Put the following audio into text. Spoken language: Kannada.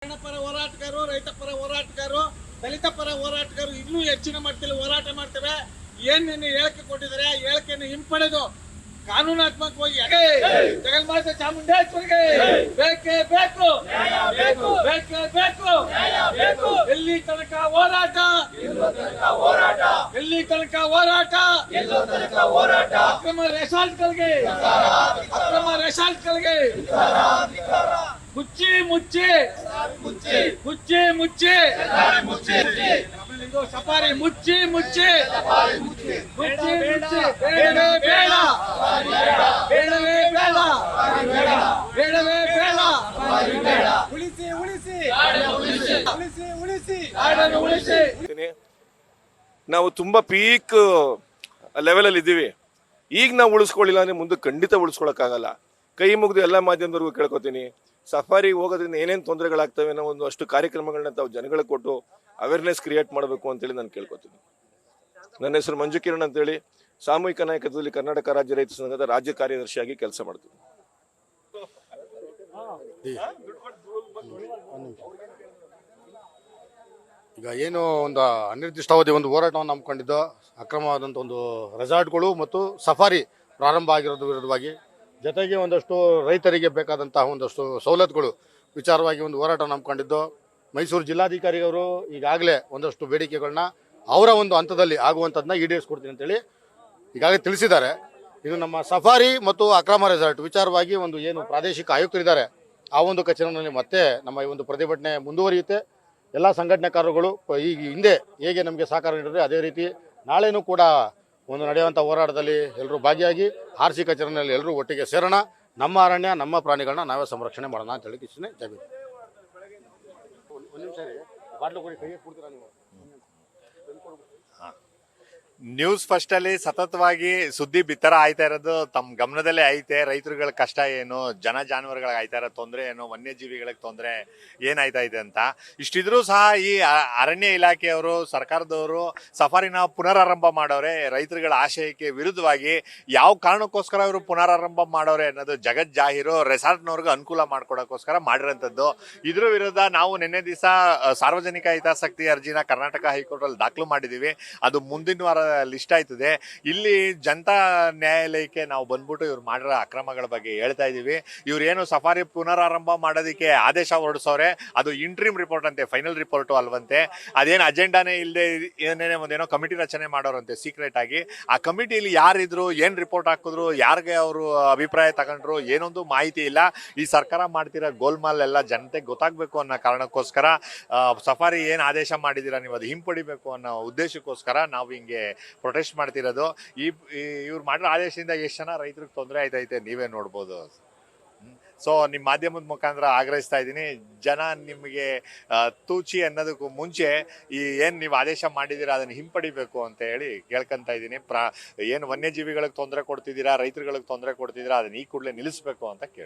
ಪರ ಹೋರಾಟಗಾರರು, ರೈತ ಪರ ಹೋರಾಟಗಾರರು, ದಲಿತ ಪರ ಹೋರಾಟಗಾರರು ಇನ್ನೂ ಹೆಚ್ಚಿನ ಮಟ್ಟದಲ್ಲಿ ಹೋರಾಟ ಮಾಡ್ತೇವೆ. ಏನೇನು ಹೇಳಿಕೆ ಕೊಟ್ಟಿದ್ದಾರೆ ಆ ಹೇಳಿಕೆಯನ್ನು ಹಿಂಪಡೆದು ಕಾನೂನಾತ್ಮಕವಾಗಿ ಜಗನ್ಮಾತೆ ಚಾಮುಂಡೇಶ್ವರಿಗೆ ಬೇಕೇ ಬೇಕು, ಬೇಕೇ ಬೇಕು. ಎಲ್ಲಿ ತನಕ ಹೋರಾಟ, ಎಲ್ಲಿ ತನಕ ಹೋರಾಟ, ಅಕ್ರಮ ರೆಸಾರ್ಟ್ಗಳಿಗೆ ಮುಚ್ಚಿ ಮುಚ್ಚಿ ಮುಚ್ಚಿ ಮುಚ್ಚಿ ಇದು ಸಫಾರಿ ಮುಚ್ಚಿ ಮುಚ್ಚಿ ಮುಚ್ಚಿ ಮುಚ್ಚಿ ಬೇಡವೇ ಬೇಡ, ಬೇಡವೇ ಬೇಡ, ಬೇಡವೇ ಬೇಡ. ಉಳಿಸಿ ಉಳಿಸಿ ಉಳಿಸಿ ಉಳಿಸಿ ಉಳಿಸಿ. ನಾವು ತುಂಬಾ ಪೀಕ್ ಲೆವೆಲ್ ಅಲ್ಲಿ ಇದ್ದೀವಿ. ಈಗ ನಾವು ಉಳಿಸ್ಕೊಳ್ಳಿಲ್ಲ ಅಂದ್ರೆ ಮುಂದೆ ಖಂಡಿತ ಉಳಿಸ್ಕೊಳಕ್ಕಾಗಲ್ಲ. ಕೈ ಮುಗಿದು ಎಲ್ಲ ಮಾಧ್ಯಮದವರೆಗೂ ಕೇಳ್ಕೊತೀನಿ, ಸಫಾರಿಗೆ ಹೋಗೋದ್ರಿಂದ ಏನೇನು ತೊಂದರೆಗಳಾಗ್ತವೆ ಅನ್ನೋ ಒಂದು ಅಷ್ಟು ಕಾರ್ಯಕ್ರಮಗಳನ್ನ ತಾವು ಜನಗಳಿಗೆ ಕೊಟ್ಟು ಅವೇರ್ನೆಸ್ ಕ್ರಿಯೇಟ್ ಮಾಡಬೇಕು ಅಂತೇಳಿ ನಾನು ಕೇಳ್ಕೊತೀನಿ. ನನ್ನ ಹೆಸರು ಮಂಜು ಕಿರಣ್ ಅಂತೇಳಿ, ಸಾಮೂಹಿಕ ನಾಯಕತ್ವದಲ್ಲಿ ಕರ್ನಾಟಕ ರಾಜ್ಯ ರೈತ ಸಂಘದ ರಾಜ್ಯ ಕಾರ್ಯದರ್ಶಿಯಾಗಿ ಕೆಲಸ ಮಾಡ್ತೀನಿ. ಈಗ ಏನು ಒಂದು ಅನಿರ್ದಿಷ್ಟಾವಧಿ ಒಂದು ಹೋರಾಟವನ್ನು ಹಮ್ಮಿಕೊಂಡಿದ್ದು, ಅಕ್ರಮವಾದಂಥ ಒಂದು ರೆಸಾರ್ಟ್ಗಳು ಮತ್ತು ಸಫಾರಿ ಪ್ರಾರಂಭ ಆಗಿರೋದು ವಿರುದ್ಧವಾಗಿ, ಜೊತೆಗೆ ಒಂದಷ್ಟು ರೈತರಿಗೆ ಬೇಕಾದಂತಹ ಒಂದಷ್ಟು ಸವಲತ್ತುಗಳು ವಿಚಾರವಾಗಿ ಒಂದು ಹೋರಾಟ ಹಮ್ಮಿಕೊಂಡಿದ್ದು, ಮೈಸೂರು ಜಿಲ್ಲಾಧಿಕಾರಿಯವರು ಈಗಾಗಲೇ ಒಂದಷ್ಟು ಬೇಡಿಕೆಗಳನ್ನ ಅವರ ಒಂದು ಹಂತದಲ್ಲಿ ಆಗುವಂಥದ್ದನ್ನ ಈಡೇರಿಸ್ಕೊಡ್ತೀನಿ ಅಂತೇಳಿ ಈಗಾಗಲೇ ತಿಳಿಸಿದ್ದಾರೆ. ಇದು ನಮ್ಮ ಸಫಾರಿ ಮತ್ತು ಅಕ್ರಮ ರೆಸಾರ್ಟ್ ವಿಚಾರವಾಗಿ ಒಂದು ಏನು ಪ್ರಾದೇಶಿಕ ಆಯುಕ್ತರಿದ್ದಾರೆ ಆ ಒಂದು ಕಚೇರಿಯಲ್ಲಿ ಮತ್ತೆ ನಮ್ಮ ಈ ಒಂದು ಪ್ರತಿಭಟನೆ ಮುಂದುವರಿಯುತ್ತೆ. ಎಲ್ಲ ಸಂಘಟನಾಕಾರರು ಈಗ ಹಿಂದೆ ಹೇಗೆ ನಮಗೆ ಸಹಕಾರ ನೀಡಿದ್ರೆ ಅದೇ ರೀತಿ ನಾಳೆನೂ ಕೂಡ ಒಂದು ನಡೆಯುವಂಥ ಹೋರಾಟದಲ್ಲಿ ಎಲ್ಲರೂ ಭಾಗಿಯಾಗಿ ಆರ್ಸಿ ಕಚೇರಿಯಲ್ಲಿ ಎಲ್ಲರೂ ಒಟ್ಟಿಗೆ ಸೇರೋಣ. ನಮ್ಮ ಅರಣ್ಯ, ನಮ್ಮ ಪ್ರಾಣಿಗಳನ್ನ ನಾವೇ ಸಂರಕ್ಷಣೆ ಮಾಡೋಣ ಅಂತ ಹೇಳಿ ಇಷ್ಟೇ. ಜೈ ಹಿಂದ್. ಒಂದು ನಿಮಿಷ ಬಾಟ್ಲು ಕೊಡಿ, ಕೈಗೆ ಕೊಡ್ತೀರಾ ನೀವು? ನ್ಯೂಸ್ ಫಸ್ಟ್ ಅಲ್ಲಿ ಸತತವಾಗಿ ಸುದ್ದಿ ಬಿತ್ತರ ಆಯ್ತಾ ಇರೋದು ತಮ್ಮ ಗಮನದಲ್ಲೇ ಐತೆ. ರೈತರುಗಳ ಕಷ್ಟ ಏನು, ಜಾನುವಾರುಗಳಿಗೆ ಆಯ್ತಾ ಇರೋ ತೊಂದರೆ ಏನು, ವನ್ಯಜೀವಿಗಳಿಗೆ ತೊಂದರೆ ಏನಾಯ್ತಾ ಇದೆ ಅಂತ. ಇಷ್ಟಿದ್ರೂ ಸಹ ಈ ಅರಣ್ಯ ಇಲಾಖೆಯವರು, ಸರ್ಕಾರದವರು ಸಫಾರಿನ ಪುನರಾರಂಭ ಮಾಡವ್ರೆ. ರೈತರುಗಳ ಆಶಯಕ್ಕೆ ವಿರುದ್ಧವಾಗಿ ಯಾವ ಕಾರಣಕ್ಕೋಸ್ಕರ ಇವರು ಪುನರಾರಂಭ ಮಾಡವ್ರೆ ಅನ್ನೋದು ಜಗತ್ ಜಾಹೀರು. ರೆಸಾರ್ಟ್ನವ್ರಿಗೆ ಅನುಕೂಲ ಮಾಡ್ಕೊಡೋಕ್ಕೋಸ್ಕರ ಮಾಡಿರೋಂಥದ್ದು. ಇದ್ರ ವಿರುದ್ಧ ನಾವು ನಿನ್ನೆ ದಿವಸ ಸಾರ್ವಜನಿಕ ಹಿತಾಸಕ್ತಿ ಅರ್ಜಿನ ಕರ್ನಾಟಕ ಹೈಕೋರ್ಟ್ ಅಲ್ಲಿ ದಾಖಲು ಮಾಡಿದೀವಿ. ಅದು ಮುಂದಿನ ವಾರ ಲಿಸ್ಟ್ ಆಯ್ತದೆ. ಇಲ್ಲಿ ಜನತಾ ನ್ಯಾಯಾಲಯಕ್ಕೆ ನಾವು ಬಂದ್ಬಿಟ್ಟು ಇವ್ರು ಮಾಡಿರೋ ಅಕ್ರಮಗಳ ಬಗ್ಗೆ ಹೇಳ್ತಾ ಇದೀವಿ. ಇವ್ರು ಏನು ಸಫಾರಿ ಪುನರಾರಂಭ ಮಾಡೋದಕ್ಕೆ ಆದೇಶ ಹೊರಡಿಸೋರೆ, ಅದು ಇಂಟ್ರೀಮ್ ರಿಪೋರ್ಟ್ ಅಂತೆ, ಫೈನಲ್ ರಿಪೋರ್ಟ್ ಅಲ್ವಂತೆ. ಅದೇನು ಅಜೆಂಡಾನೇ ಇಲ್ಲದೆ ಏನೇನೋ ಒಂದೇನೋ ಕಮಿಟಿ ರಚನೆ ಮಾಡೋರಂತೆ ಸೀಕ್ರೆಟ್ ಆಗಿ. ಆ ಕಮಿಟಿಯಲ್ಲಿ ಯಾರಿದ್ರು, ಏನ್ ರಿಪೋರ್ಟ್ ಹಾಕಿದ್ರು, ಯಾರಿಗೆ ಅವರು ಅಭಿಪ್ರಾಯ ತಗೊಂಡ್ರು, ಏನೊಂದು ಮಾಹಿತಿ ಇಲ್ಲ. ಈ ಸರ್ಕಾರ ಮಾಡ್ತಿರೋ ಗೋಲ್ಮಾಲ್ ಎಲ್ಲ ಜನತೆಗೆ ಗೊತ್ತಾಗ್ಬೇಕು ಅನ್ನೋ ಕಾರಣಕ್ಕೋಸ್ಕರ ಸಫಾರಿ ಏನ್ ಆದೇಶ ಮಾಡಿದೀರಾ ನೀವು ಅದು ಹಿಂಪಡಿಬೇಕು ಅನ್ನೋ ಉದ್ದೇಶಕ್ಕೋಸ್ಕರ ನಾವು ಹಿಂಗೆ ಪ್ರೊಟೆಸ್ಟ್ ಮಾಡ್ತಿರೋದು. ಇವ್ರು ಮಾಡಿರೋ ಆದೇಶದಿಂದ ಎಷ್ಟು ಜನ ರೈತರಿಗೆ ತೊಂದರೆ ಆಯ್ತೈತೆ ನೀವೇ ನೋಡ್ಬೋದು. ಸೊ ನಿಮ್ಮ ಮಾಧ್ಯಮದ ಮುಖಾಂತರ ಆಗ್ರಹಿಸ್ತಾ ಇದ್ದೀನಿ, ಜನ ನಿಮಗೆ ತೂಚಿ ಅನ್ನೋದಕ್ಕೂ ಮುಂಚೆ ಏನು ನೀವು ಆದೇಶ ಮಾಡಿದ್ದೀರಾ ಅದನ್ನು ಹಿಂಪಡಿಬೇಕು ಅಂತ ಹೇಳಿ ಕೇಳ್ಕೊಂತ ಇದ್ದೀನಿ. ಏನು ವನ್ಯಜೀವಿಗಳಿಗೆ ತೊಂದರೆ ಕೊಡ್ತಿದ್ದೀರಾ, ರೈತರುಗಳಿಗೆ ತೊಂದರೆ ಕೊಡ್ತಿದ್ದೀರಾ, ಅದನ್ನ ಈ ಕೂಡಲೇ ನಿಲ್ಲಿಸಬೇಕು ಅಂತ ಕೇಳಿ.